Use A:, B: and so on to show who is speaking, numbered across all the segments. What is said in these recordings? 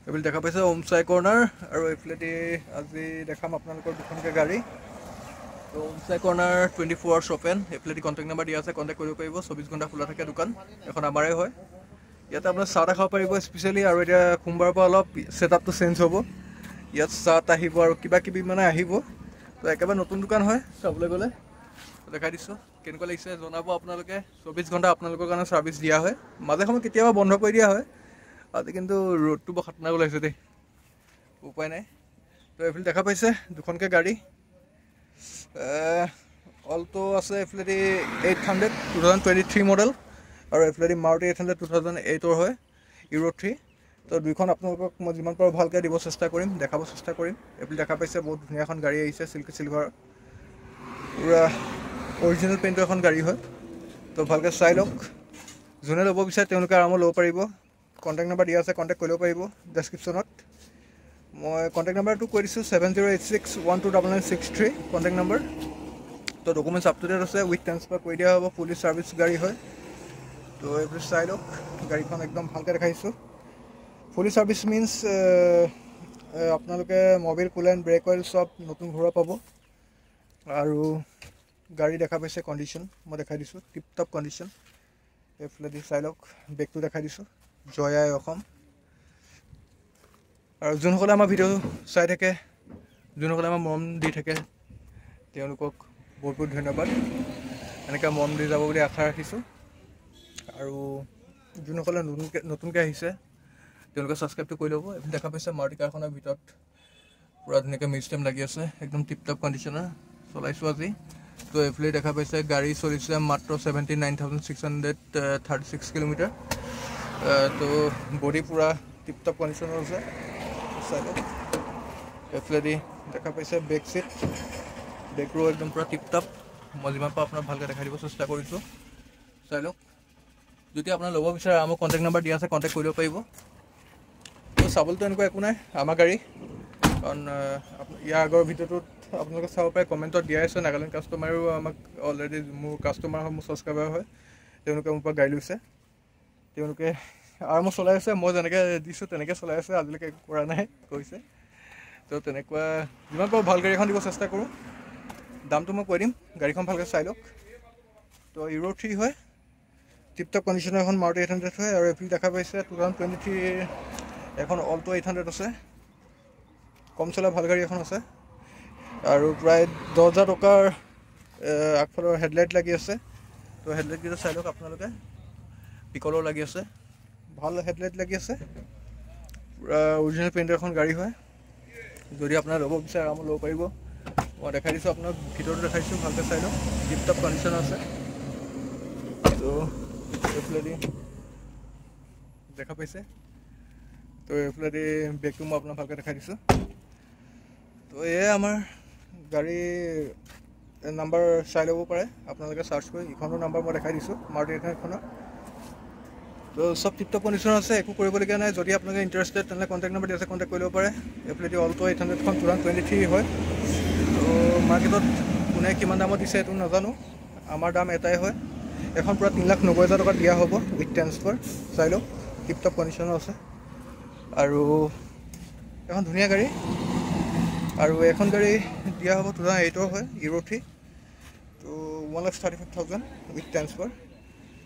A: এইফালে দেখা পাইছে ওমচাই কৰ্ণাৰ আৰু এইফালেদি আজি দেখাম আপোনালোকৰ দুখনকৈ গাড়ী। তো ওমচাই কৰ্ণাৰ 24 আৱাৰ্ছ অ'পেন। এইফালেদি কণ্টেক্ট নাম্বাৰ দিয়া আছে, কণ্টেক্ট কৰিব পাৰিব। 24 ঘণ্টা খোলা থাকে দোকান, এখন আমাৰে হয়। ইয়াতে আপোনাৰ চাহ খাব পাৰিব স্পেচিয়েলি। আৰু এতিয়া সোমবাৰৰ পৰা অলপ ছেটআপটো চেঞ্জ হ'ব। ইয়াত চাহ আহিব আৰু কিবা কিবি মানে আহিব। তো একেবাৰে নতুন দোকান হয় চাবলৈ গ'লে। দেখাই দিছোঁ কেনেকুৱা লাগিছে জনাব আপোনালোকে। 24 ঘণ্টা আপোনালোকৰ কাৰণে ছাৰ্ভিচ দিয়া হয়। মাজে সময়ে কেতিয়াবা বন্ধ কৰি দিয়া হয়। আজি কিন্তু ৰ'দটো বৰ খাতৰনাক ওলাইছে দেই, উপায় নাই। তো এইফালে দেখা পাইছে দুখনকৈ গাড়ী। অলটো আছে এইফালেদি 800 2023 মডেল, আৰু এইফালেদি মাৰুতি 800 2008 হয়, ইউৰো 3। তো দুইখন আপোনালোকক মই যিমান পাৰোঁ ভালকৈ দিব চেষ্টা কৰিম, দেখাব চেষ্টা কৰিম। এইফালে দেখা পাইছে বহুত ধুনীয়া এখন গাড়ী আহিছে, চিলভাৰ, পূৰা অৰিজিনেল পেইণ্টৰ এখন গাড়ী হয়। তো ভালকৈ চাই লওক। যোনে ল'ব বিচাৰে তেওঁলোকে আৰামত ল'ব পাৰিব। কণ্টেক্ট নাম্বাৰ দিয়া আছে, কণ্টেক্ট কৰিব পাৰিব ডেছক্ৰিপশ্যনত। মই কণ্টেক্ট নাম্বাৰটো কৈ দিছোঁ 7086129963 কণ্টেক্ট নাম্বাৰ। তো ডকুমেণ্টছ আপ টু ডেট আছে, উইথ ট্ৰান্সফাৰ কৰি দিয়া হ'ব। পুলিচ ছাৰ্ভিচ গাড়ী হয়। তো এইবোৰ চাই লওক, গাড়ীখন একদম ভালকৈ দেখাইছোঁ। ফুলি ছাৰ্ভিচ মিনছ আপোনালোকে মবিল, কুলেণ্ট, ব্ৰেক অইল চব নতুন ঘৰুৱা পাব। আৰু গাড়ী দেখা পাইছে কণ্ডিশ্যন মই দেখাই দিছোঁ, টিপ টপ কণ্ডিশ্যন। এইফালেদি চাই লওক, বেগটো দেখাই দিছোঁ, জয়াই অসম। আৰু যোনসকলে আমাৰ ভিডিঅ' চাই থাকে, যোনসকলে আমাৰ মৰম দি থাকে, তেওঁলোকক বহুত বহুত ধন্যবাদ। এনেকৈ মৰম দি যাব বুলি আশা ৰাখিছোঁ। আৰু যোনসকলে নতুনকৈ আহিছে তেওঁলোকে ছাবস্ক্ৰাইবটো কৰি ল'ব। এইফালে দেখা পাইছে মাৰুতি কাৰখনৰ ভিতৰত পূৰা ধুনীয়াকৈ মিউজিয়াম লাগি আছে, একদম টিপ টপ কণ্ডিশ্যনৰ চলাইছোঁ আজি। তো এইফালে দেখা পাইছে গাড়ী চলিছে মাত্ৰ 79,636 কিলোমিটাৰ। তো বডি পূৰা টিপ টপ কণ্ডিশ্যনৰ আছে, চাই লওক। এইফালেদি দেখা পাইছে বেক চিট, বেক ৰো একদম পূৰা টিপ টপ। মই যিমান পাৰোঁ আপোনাক ভালকৈ দেখাই দিব চেষ্টা কৰিছোঁ, চাই লওক। যদি আপোনাৰ ল'ব বিচাৰে আমাৰ কণ্টেক্ট নাম্বাৰ দিয়া আছে, কণ্টেক্ট কৰিব পাৰিব। তো চাবলৈতো এনেকুৱা একো নাই, আমাৰ গাড়ী। কাৰণ ইয়াৰ আগৰ ভিডিঅ'টোত আপোনালোকে চাব পাৰে, কমেণ্টত দিয়াই আছে। নাগালেণ্ড কাষ্টমাৰেও আমাক অলৰেডি মোৰ কাষ্টমাৰ হয়, মোৰ ছাবস্ক্ৰাইবাৰ হয়, তেওঁলোকে মোৰ পৰা গাড়ী লৈছে। তেওঁলোকে আৰামত চলাই আছে, মই যেনেকৈ দিছোঁ তেনেকৈ চলাই আছে, আজিলৈকে একো কৰা নাই কৈছে। তো তেনেকুৱা যিমান পাৰোঁ ভাল গাড়ী এখন দিব চেষ্টা কৰোঁ। দামটো মই কৈ দিম, গাড়ীখন ভালকৈ চাই লওক। তো ইউৰো 3 হয়, টিপ টপ কণ্ডিশ্যনৰ এখন মাৰুতি 800 হয়। আৰু এইফালে দেখা পাইছে 2023 এখন অলটো 800 আছে, কম চলা ভাল গাড়ী এখন আছে। আৰু প্ৰায় 10,000 টকাৰ আগফালৰ হেডলাইট লাগি আছে। তো হেডলাইটকেইটা চাই লওক আপোনালোকে, পিকলৰ লাগি আছে, ভাল হেডলাইট লাগি আছে। পূৰা অৰিজিনেল পেইণ্টৰ এখন গাড়ী হয়। যদি আপোনাৰ ল'ব বিচাৰে আৰামত ল'ব পাৰিব। মই দেখাই দিছোঁ আপোনাক, ভিতৰটো দেখাইছোঁ, ভালকৈ চাই লওক, টিপ টপ কণ্ডিশ্যন আছে। তো এইফালেদি দেখা পাইছে। তো এইফালেদি বেগটো মই আপোনাক ভালকৈ দেখাই দিছোঁ। তো এয়াই আমাৰ গাড়ী নাম্বাৰ চাই ল'ব পাৰে আপোনালোকে চাৰ্চ কৰি। ইখনৰ নাম্বাৰ মই দেখাই দিছোঁ, মাৰুতি 800খনৰ। তো চব টিপ টপ কণ্ডিশ্যন আছে, একো কৰিবলগীয়া নাই। যদি আপোনালোকে ইণ্টাৰেষ্টেড তেনেহ'লে কণ্টেক্ট নাম্বাৰ দি আছে, কণ্টেক্ট কৰিব পাৰে। এইফালেদি অলটো 800খন 2023 হয়। তো মাৰ্কেটত কোনে কিমান দামত দিছে এইটো নাজানো, আমাৰ দাম এটাই হয়। এখন পূৰা 3,90,000 টকাত দিয়া হ'ব উইথ ট্ৰান্সফাৰ। চাই লওক, টিপ টপ কণ্ডিশ্যনৰ আছে। আৰু এখন ধুনীয়া গাড়ী। আৰু এখন গাড়ী দিয়া হ'ব 2008 হয়, ইউৰো 3। তো 1,35,000 উইথ ট্ৰান্সফাৰ।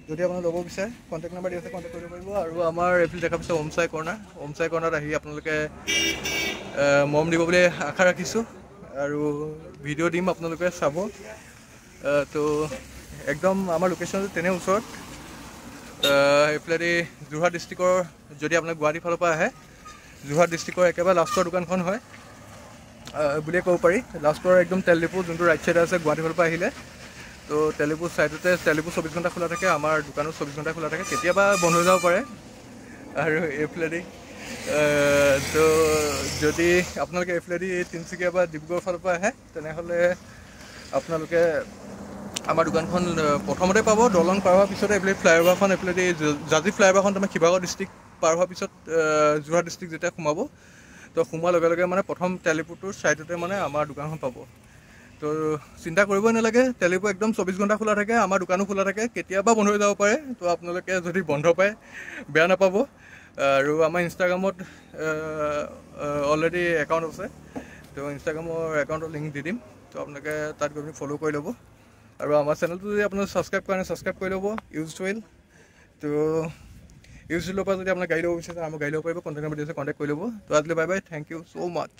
A: যদি আপোনাৰ ল'ব বিচাৰে কণ্টেক্ট নাম্বাৰ দি আছে, কণ্টেক্ট কৰিব পাৰিব। আৰু আমাৰ এইফালে দেখা পাইছে ওমচাই কৰ্ণাৰ। ওমচাই কৰ্ণাৰত আহি আপোনালোকে মৰম দিব বুলি আশা ৰাখিছোঁ। আৰু ভিডিঅ' দিম, আপোনালোকে চাব। তো একদম আমাৰ লোকেশ্যনটো তেনে ওচৰত। এইফালেদি যোৰহাট ডিষ্ট্ৰিক্টৰ, যদি আপোনাক গুৱাহাটীৰ ফালৰ পৰা আহে, যোৰহাট ডিষ্ট্ৰিক্টৰ একেবাৰে লাষ্টৰ দোকানখন হয় বুলিয়ে ক'ব পাৰি। লাষ্টৰ একদম তেল ডিপু যোনটো ৰাইট চাইডে আছে গুৱাহাটীৰ ফালৰ পৰা আহিলে। তো তেল ডিপুৰ ছাইডতে, তেল ডিপু 24 ঘণ্টা খোলা থাকে, আমাৰ দোকানো 24 ঘণ্টা খোলা থাকে, কেতিয়াবা বন্ধ হৈ যাব পাৰে। আৰু এইফালেদি তো যদি আপোনালোকে এইফালেদি তিনিচুকীয়া বা ডিব্ৰুগড়ৰ ফালৰ পৰা আহে তেনেহ'লে আপোনালোকে আমাৰ দোকানখন প্ৰথমতে পাব। দলং পাৰ হোৱাৰ পিছতে এইফালে ফ্লাইঅভাৰখন, এইফালেদি জাজি ফ্লাইঅভাৰখন তোমাৰ শিৱসাগৰ ডিষ্ট্ৰিক্ট পাৰ হোৱাৰ পিছত যোৰহাট ডিষ্ট্ৰিক্ট যেতিয়া সোমাব, তো সোমোৱাৰ লগে লগে মানে প্ৰথম তেল ডিপুটোৰ ছাইডতে মানে আমাৰ দোকানখন পাব। তো চিন্তা কৰিবই নালাগে, তেল ডিপু একদম 24 ঘণ্টা খোলা থাকে, আমাৰ দোকানো খোলা থাকে, কেতিয়াবা বন্ধ হৈ যাব পাৰে। তো আপোনালোকে যদি বন্ধ পায় বেয়া নাপাব, আৰু আমাৰ ইনষ্টাগ্ৰামত অলৰেডি একাউণ্ট আছে, তো ইনষ্টাগ্ৰামৰ একাউণ্টৰ লিংক দি দিম, তো আপোনালোকে তাত গৈ ফ'ল' কৰি ল'ব। আৰু আমাৰ চেনেলটো যদি আপোনালোকে ছাবস্ক্ৰাইব কৰে ছাবস্ক্ৰাইব কৰি ল'ব, ইউজড ৱেল। তো ইউজডৰ পৰা যদি আপোনাৰ গাড়ী ল'ব বিচাৰে আমাৰ গাড়ী ল'ব পাৰিব, কণ্টেক্ট নম্বৰ দি আছে, কণ্টেক্ট কৰি ল'ব। তো আজিলৈ bye bye, thank you so' much.